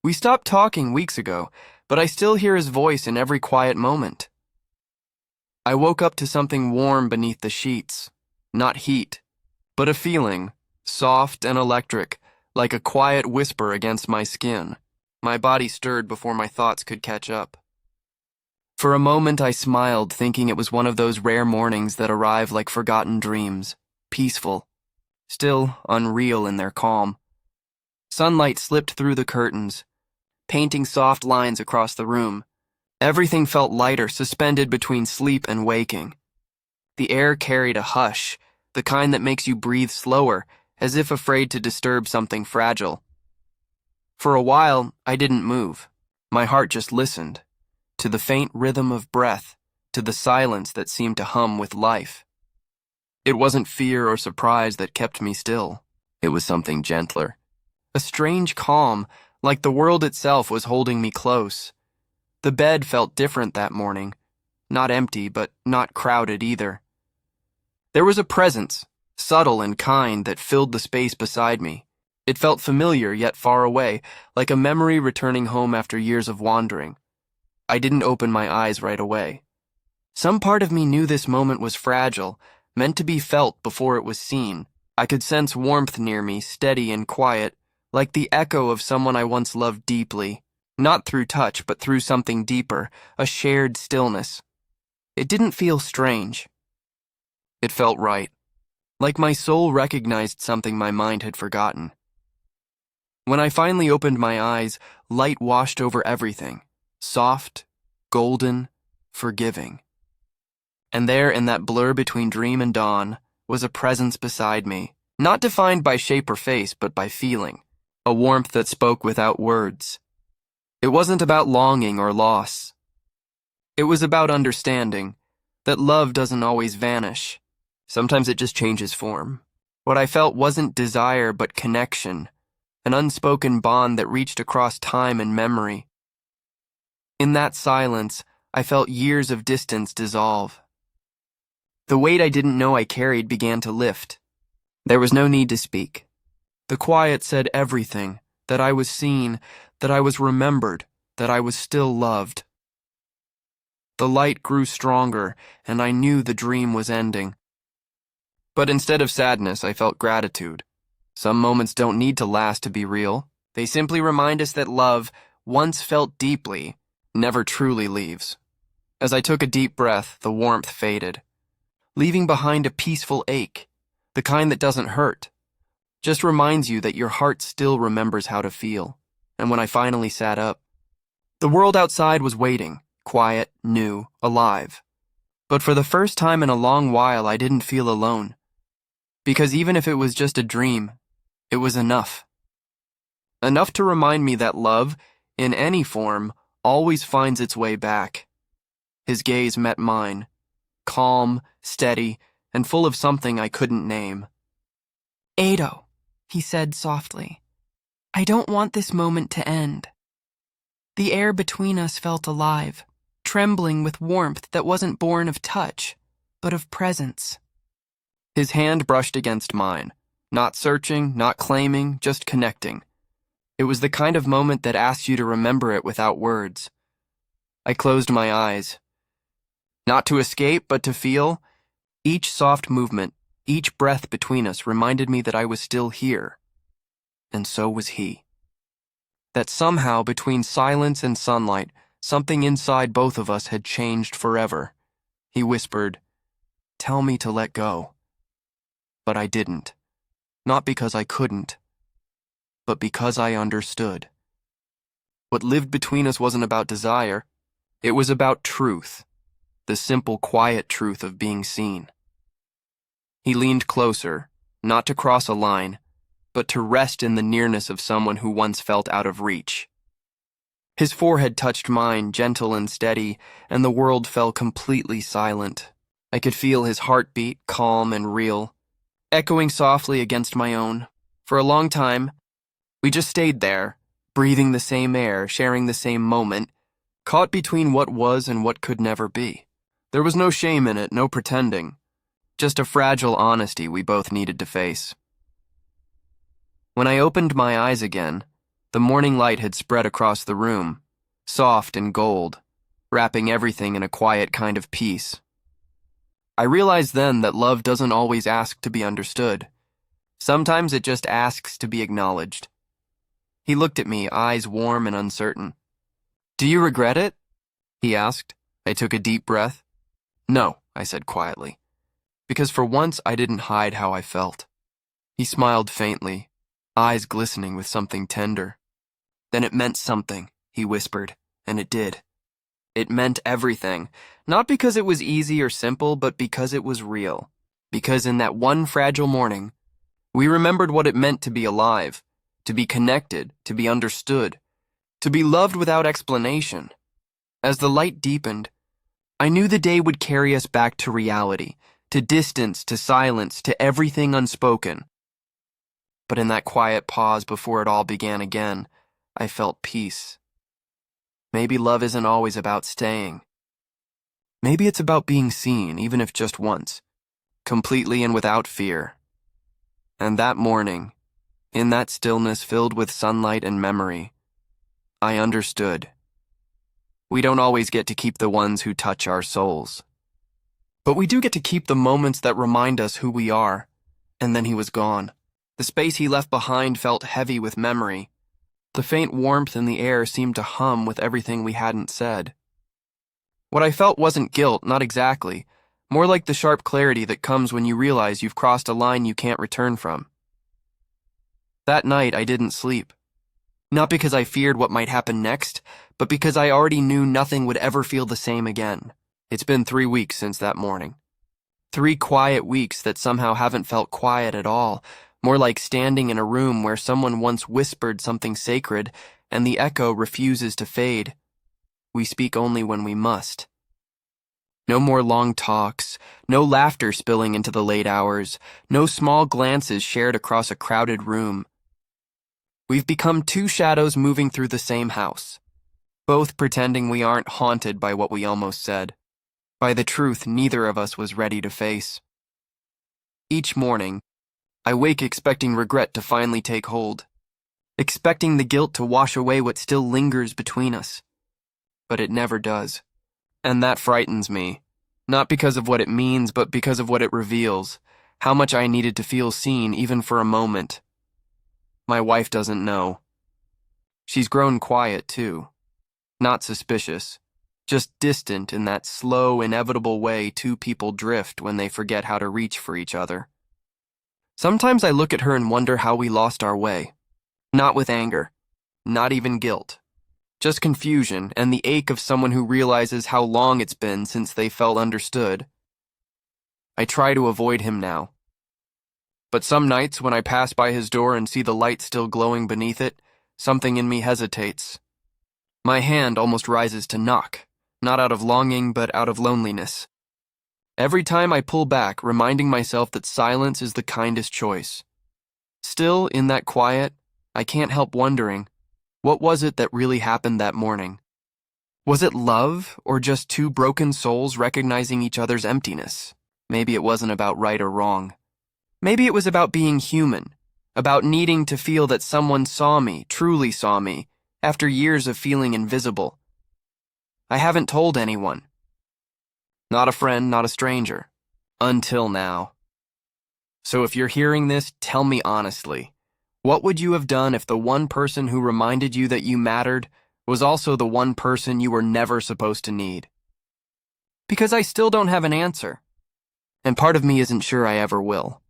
We stopped talking weeks ago, but I still hear his voice in every quiet moment. I woke up to something warm beneath the sheets. Not heat, but a feeling, soft and electric, like a quiet whisper against my skin. My body stirred before my thoughts could catch up. For a moment I smiled, thinking it was one of those rare mornings that arrive like forgotten dreams, peaceful, still unreal in their calm. Sunlight slipped through the curtains, painting soft lines across the room. Everything felt lighter, suspended between sleep and waking. The air carried a hush, the kind that makes you breathe slower, as if afraid to disturb something fragile. For a while, I didn't move. My heart just listened, to the faint rhythm of breath, to the silence that seemed to hum with life. It wasn't fear or surprise that kept me still. It was something gentler. A strange calm, like the world itself was holding me close. The bed felt different that morning. Not empty, but not crowded either. There was a presence, subtle and kind, that filled the space beside me. It felt familiar yet far away, like a memory returning home after years of wandering. I didn't open my eyes right away. Some part of me knew this moment was fragile, meant to be felt before it was seen. I could sense warmth near me, steady and quiet, like the echo of someone I once loved deeply. Not through touch, but through something deeper, a shared stillness. It didn't feel strange. It felt right, like my soul recognized something my mind had forgotten. When I finally opened my eyes, light washed over everything, soft, golden, forgiving. And there, in that blur between dream and dawn, was a presence beside me, not defined by shape or face, but by feeling, a warmth that spoke without words. It wasn't about longing or loss. It was about understanding that love doesn't always vanish. Sometimes it just changes form. What I felt wasn't desire, but connection, an unspoken bond that reached across time and memory. In that silence, I felt years of distance dissolve. The weight I didn't know I carried began to lift. There was no need to speak. The quiet said everything, that I was seen, that I was remembered, that I was still loved. The light grew stronger, and I knew the dream was ending. But instead of sadness, I felt gratitude. Some moments don't need to last to be real. They simply remind us that love, once felt deeply, never truly leaves. As I took a deep breath, the warmth faded, leaving behind a peaceful ache, the kind that doesn't hurt, just reminds you that your heart still remembers how to feel. And when I finally sat up, the world outside was waiting, quiet, new, alive. But for the first time in a long while, I didn't feel alone. Because even if it was just a dream, it was enough. Enough to remind me that love, in any form, always finds its way back. His gaze met mine, calm, steady, and full of something I couldn't name. "Ado," he said softly, "I don't want this moment to end." The air between us felt alive, trembling with warmth that wasn't born of touch, but of presence. His hand brushed against mine, not searching, not claiming, just connecting. It was the kind of moment that asks you to remember it without words. I closed my eyes. Not to escape, but to feel. Each soft movement, each breath between us reminded me that I was still here. And so was he. That somehow, between silence and sunlight, something inside both of us had changed forever. He whispered, "Tell me to let go." But I didn't. Not because I couldn't, but because I understood. What lived between us wasn't about desire. It was about truth, the simple, quiet truth of being seen. He leaned closer, not to cross a line, but to rest in the nearness of someone who once felt out of reach. His forehead touched mine, gentle and steady, and the world fell completely silent. I could feel his heartbeat, calm and real, echoing softly against my own. For a long time, we just stayed there, breathing the same air, sharing the same moment, caught between what was and what could never be. There was no shame in it, no pretending, just a fragile honesty we both needed to face. When I opened my eyes again, The morning light had spread across the room, soft and gold, wrapping everything in a quiet kind of peace. I realized then that love doesn't always ask to be understood. Sometimes it just asks to be acknowledged. He looked at me, eyes warm and uncertain. "Do you regret it?" he asked. I took a deep breath. "No," I said quietly, because for once I didn't hide how I felt. He smiled faintly, eyes glistening with something tender. "Then it meant something," he whispered, and it did. It meant everything, not because it was easy or simple, but because it was real. Because in that one fragile morning, we remembered what it meant to be alive, to be connected, to be understood, to be loved without explanation. As the light deepened, I knew the day would carry us back to reality, to distance, to silence, to everything unspoken. But in that quiet pause before it all began again, I felt peace. Maybe love isn't always about staying. Maybe it's about being seen, even if just once, completely and without fear. And that morning, in that stillness filled with sunlight and memory, I understood. We don't always get to keep the ones who touch our souls. But we do get to keep the moments that remind us who we are. And then he was gone. The space he left behind felt heavy with memory. The faint warmth in the air seemed to hum with everything we hadn't said. What I felt wasn't guilt, not exactly, more like the sharp clarity that comes when you realize you've crossed a line you can't return from. That night, I didn't sleep. Not because I feared what might happen next, but because I already knew nothing would ever feel the same again. It's been 3 weeks since that morning. 3 quiet weeks that somehow haven't felt quiet at all, more like standing in a room where someone once whispered something sacred and the echo refuses to fade. We speak only when we must. No more long talks, no laughter spilling into the late hours, no small glances shared across a crowded room. We've become 2 shadows moving through the same house, both pretending we aren't haunted by what we almost said, by the truth neither of us was ready to face. Each morning, I wake expecting regret to finally take hold, expecting the guilt to wash away what still lingers between us. But it never does. And that frightens me, not because of what it means, but because of what it reveals, how much I needed to feel seen even for a moment. My wife doesn't know. She's grown quiet, too. Not suspicious, just distant in that slow, inevitable way 2 people drift when they forget how to reach for each other. Sometimes I look at her and wonder how we lost our way. Not with anger, not even guilt. Just confusion and the ache of someone who realizes how long it's been since they felt understood. I try to avoid him now. But some nights when I pass by his door and see the light still glowing beneath it, something in me hesitates. My hand almost rises to knock, not out of longing but out of loneliness. Every time I pull back, reminding myself that silence is the kindest choice. Still, in that quiet, I can't help wondering, what was it that really happened that morning? Was it love, or just 2 broken souls recognizing each other's emptiness? Maybe it wasn't about right or wrong. Maybe it was about being human, about needing to feel that someone saw me, truly saw me, after years of feeling invisible. I haven't told anyone. Not a friend, not a stranger. Until now. So if you're hearing this, tell me honestly. What would you have done if the one person who reminded you that you mattered was also the one person you were never supposed to need? Because I still don't have an answer. And part of me isn't sure I ever will.